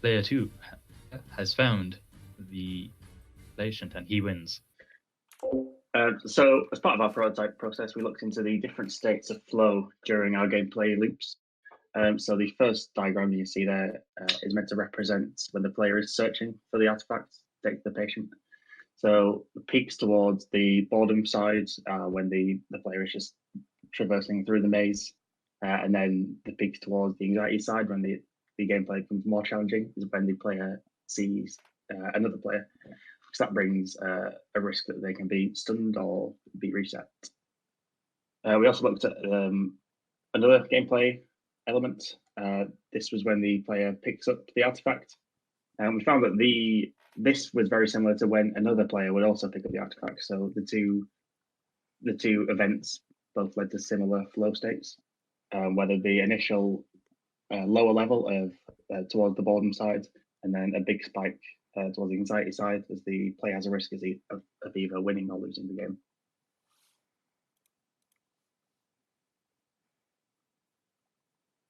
player 2 has found the patient and he wins. So, as part of our prototype process, we looked into the different states of flow during our gameplay loops. So, the first diagram you see there is meant to represent when the player is searching for the artifacts to take the patient. So, the peaks towards the boredom side when the player is just traversing through the maze, and then the peaks towards the anxiety side when the gameplay becomes more challenging is when the player sees another player, because that brings a risk that they can be stunned or be reset. We also looked at another gameplay element. This was when the player picks up the artifact, and we found that this was very similar to when another player would also pick up the artifact. So the two events both led to similar flow states. Whether the initial lower level of towards the boredom side, and then a big spike towards the anxiety side, as the player has a risk of either winning or losing the game.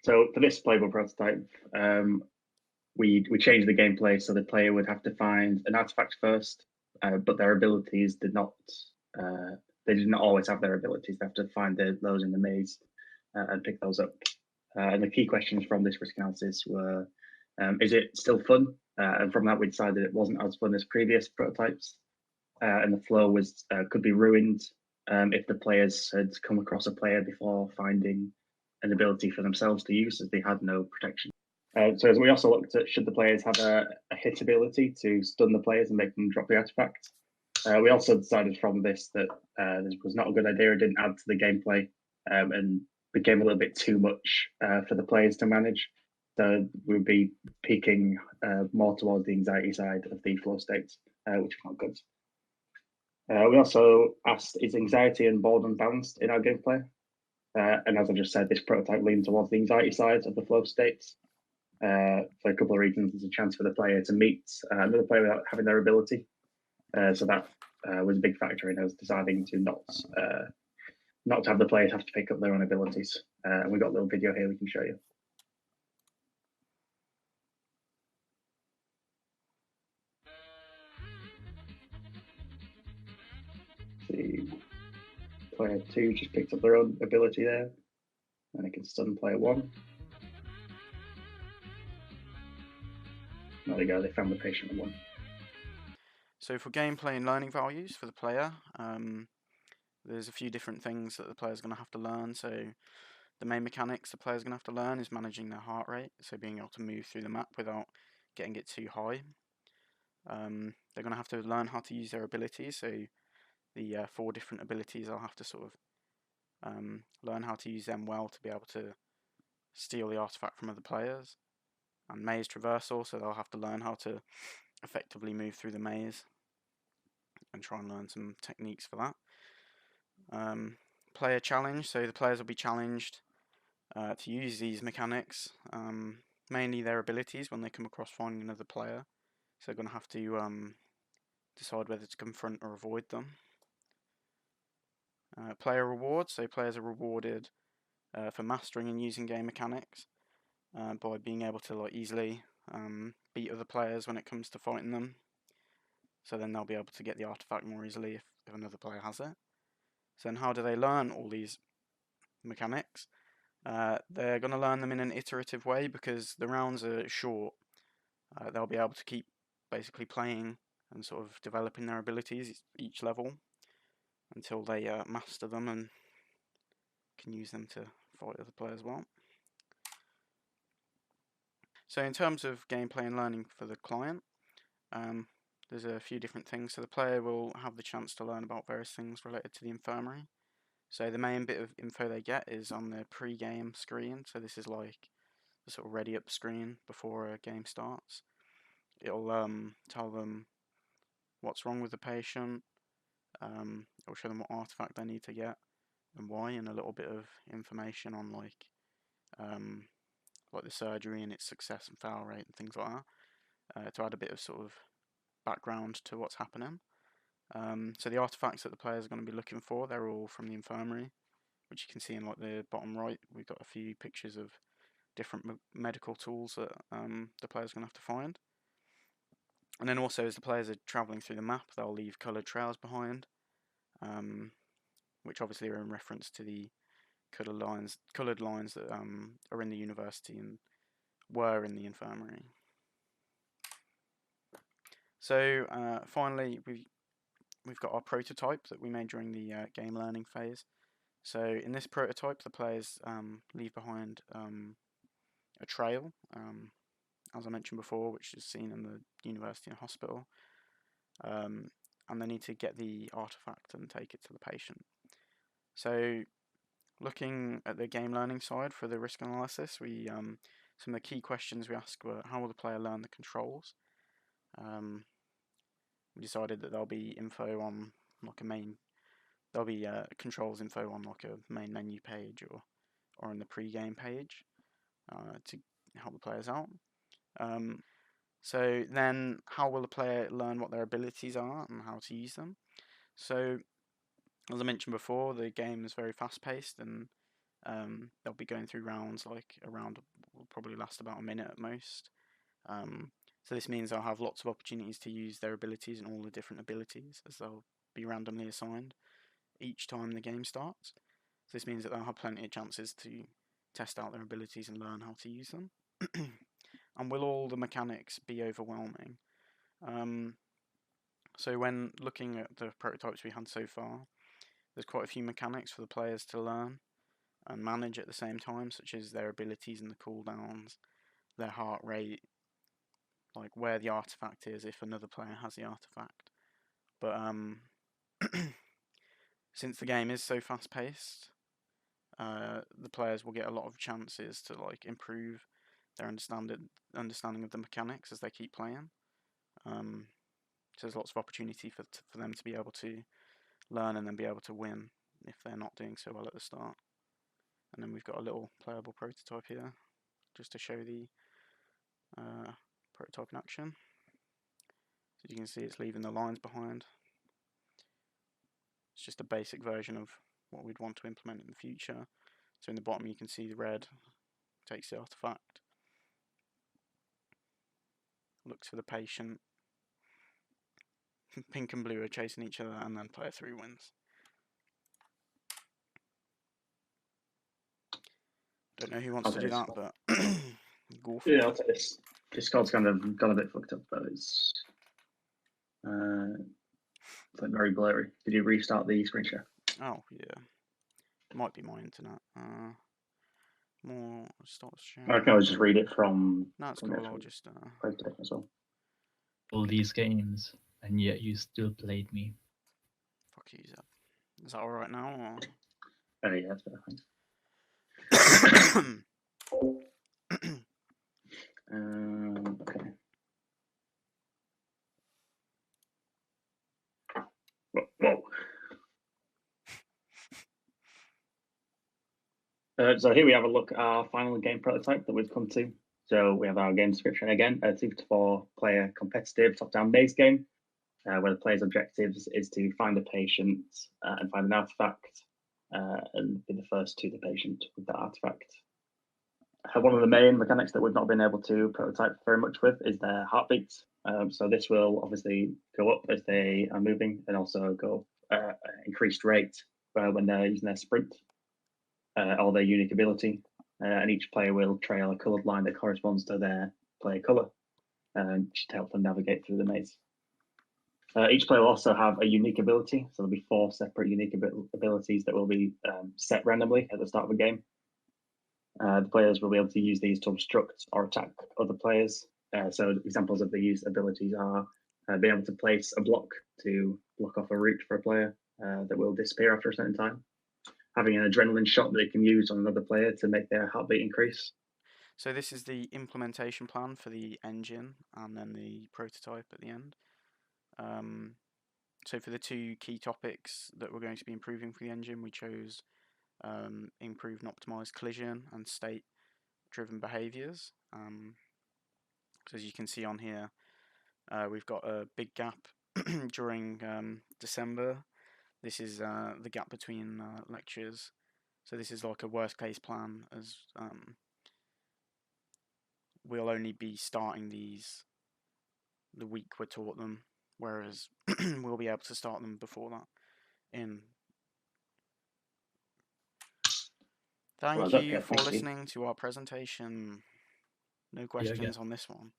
So for this playable prototype, we changed the gameplay so the player would have to find an artifact first, but their abilities did not. They did not always have their abilities. They have to find those in the maze and pick those up. And the key questions from this risk analysis were: is it still fun? And from that, we decided it wasn't as fun as previous prototypes, and the flow was could be ruined if the players had come across a player before finding an ability for themselves to use, as they had no protection. So as we also looked at, should the players have a hit ability to stun the players and make them drop the artifact? We also decided from this that this was not a good idea. It didn't add to the gameplay and became a little bit too much for the players to manage. So we would be peaking more towards the anxiety side of the flow states, which is not good. We also asked, is anxiety and boredom balanced in our gameplay? And as I just said, this prototype leaned towards the anxiety side of the flow states. For a couple of reasons, there's a chance for the player to meet another player without having their ability. So that was a big factor in us deciding to not have the players have to pick up their own abilities. And we've got a little video here we can show you. See, player 2 just picked up their own ability there, and it can stun player 1. There they go, they found the patient and won. So for gameplay and learning values for the player, there's a few different things that the player's going to have to learn. So the main mechanics the player's going to have to learn is managing their heart rate, so being able to move through the map without getting it too high. They're going to have to learn how to use their abilities, so the 4 different abilities they'll have to sort of learn how to use them well to be able to steal the artifact from other players. And maze traversal, so they'll have to learn how to effectively move through the maze and try and learn some techniques for that. Player challenge, so the players will be challenged to use these mechanics, mainly their abilities when they come across finding another player. So they're going to have to decide whether to confront or avoid them. Player rewards, so players are rewarded for mastering and using game mechanics by being able to easily beat other players when it comes to fighting them. So then they'll be able to get the artifact more easily if another player has it. So then how do they learn all these mechanics? They're going to learn them in an iterative way because the rounds are short. They'll be able to keep basically playing and sort of developing their abilities each level until they master them and can use them to fight other players well. So in terms of gameplay and learning for the client, there's a few different things. So the player will have the chance to learn about various things related to the infirmary. So the main bit of info they get is on the pre-game screen. So this is like the sort of ready up screen before a game starts. It'll tell them what's wrong with the patient. It'll show them what artifact they need to get and why, and a little bit of information on like the surgery and its success and fail rate and things like that, to add a bit of sort of background to what's happening. So the artifacts that the players are going to be looking for, they're all from the infirmary, which you can see in like the bottom right. We've got a few pictures of different medical tools that the player's going to have to find. And then also, as the players are travelling through the map, they'll leave coloured trails behind, which obviously are in reference to the coloured lines that are in the university and were in the infirmary. So finally, we've got our prototype that we made during the game learning phase. So in this prototype, the players leave behind a trail, as I mentioned before, which is seen in the university and hospital. And they need to get the artifact and take it to the patient. So looking at the game learning side for the risk analysis, we some of the key questions we asked were, how will the player learn the controls? We decided that there'll be info on like there'll be controls info on like a main menu page or on the pre-game page to help the players out. So then, how will the player learn what their abilities are and how to use them? So, as I mentioned before, the game is very fast-paced, and they'll be going through rounds. Like a round will probably last about a minute at most. So this means they'll have lots of opportunities to use their abilities and all the different abilities, as they'll be randomly assigned each time the game starts. So this means that they'll have plenty of chances to test out their abilities and learn how to use them. And will all the mechanics be overwhelming? So when looking at the prototypes we had so far, there's quite a few mechanics for the players to learn and manage at the same time, such as their abilities and the cooldowns, their heart rate, like where the artifact is if another player has the artifact. But since the game is so fast paced, the players will get a lot of chances to like improve their understanding of the mechanics as they keep playing. So there's lots of opportunity for them to be able to learn and then be able to win if they're not doing so well at the start. And then we've got a little playable prototype here just to show the prototype in action. So you can see it's leaving the lines behind. It's just a basic version of what we'd want to implement in the future. So in the bottom you can see the red takes the artifact, looks for the patient, pink and blue are chasing each other, and then player 3 wins. Don't know who wants to do that, but go for it. Yeah, I'll take this. Discord's kind of got a bit fucked up, though. It's like very blurry. Did you restart the screen share? Oh, yeah. Might be my internet. More starts sharing. I can always just read it from. No, it's cool. I'll just. As well. All these games, and yet you still played me. Fuck you, Zeb. Is that alright now? Or? Yeah, that's better. Thanks. Okay. Whoa. So here we have a look at our final game prototype that we've come to. So we have our game description again, a 2 to 4 player competitive top-down maze game, where the player's objectives is to find a patient and find an artifact and be the first to the patient with that artifact. One of the main mechanics that we've not been able to prototype very much with is their heartbeats. So this will obviously go up as they are moving and also go increased rate when they're using their sprint or their unique ability. And each player will trail a coloured line that corresponds to their player colour to help them navigate through the maze. Each player will also have a unique ability, so there'll be 4 separate unique abilities that will be set randomly at the start of a game. The players will be able to use these to obstruct or attack other players. So examples of these abilities are being able to place a block to block off a route for a player that will disappear after a certain time. Having an adrenaline shot that they can use on another player to make their heartbeat increase. So this is the implementation plan for the engine and then the prototype at the end. So for the 2 key topics that we're going to be improving for the engine, we chose improved and optimized collision and state-driven behaviors. So as you can see on here, we've got a big gap during December. This is the gap between lectures. So this is like a worst case plan, as we'll only be starting these the week we're taught them, whereas we'll be able to start them before that. Thank Well, you okay, for thank you. listening to our presentation. No questions on this one.